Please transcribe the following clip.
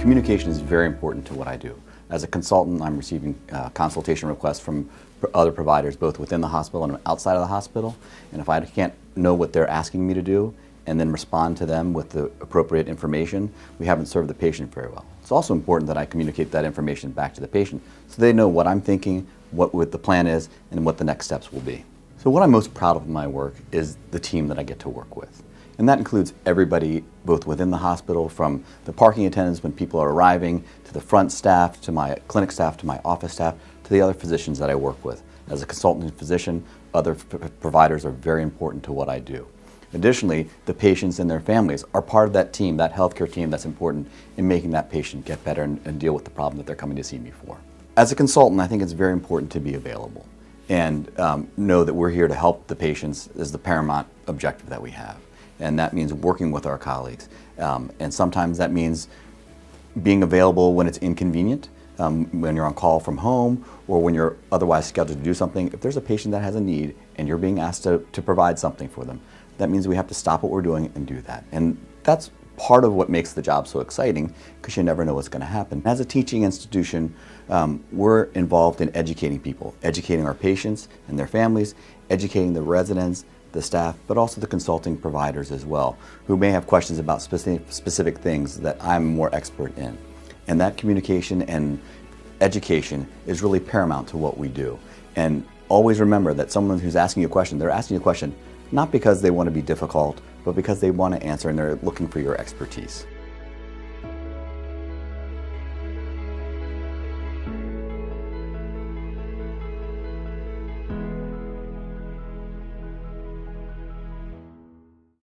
Communication is very important to what I do. As a consultant, I'm receiving consultation requests from other providers, both within the hospital and outside of the hospital. And if I can't know what they're asking me to do and then respond to them with the appropriate information, we haven't served the patient very well. It's also important that I communicate that information back to the patient so they know what I'm thinking, what the plan is, and what the next steps will be. So what I'm most proud of in my work is the team that I get to work with. And that includes everybody, both within the hospital, from the parking attendants when people are arriving, to the front staff, to my clinic staff, to my office staff, to the other physicians that I work with. As a consultant physician, other providers are very important to what I do. Additionally, the patients and their families are part of that team, that healthcare team that's important in making that patient get better and deal with the problem that they're coming to see me for. As a consultant, I think it's very important to be available and know that we're here to help the patients is the paramount objective that we have. And that means working with our colleagues. And sometimes that means being available when it's inconvenient, when you're on call from home, or when you're otherwise scheduled to do something. If there's a patient that has a need and you're being asked to provide something for them, that means we have to stop what we're doing and do that. And that's part of what makes the job so exciting, because you never know what's going to happen. As a teaching institution, we're involved in educating people, educating our patients and their families, educating the residents, the staff, but also the consulting providers as well, who may have questions about specific things that I'm more expert in. And that communication and education is really paramount to what we do. And always remember that someone who's asking you a question, they're asking you a question not because they want to be difficult, but because they want to answer and they're looking for your expertise.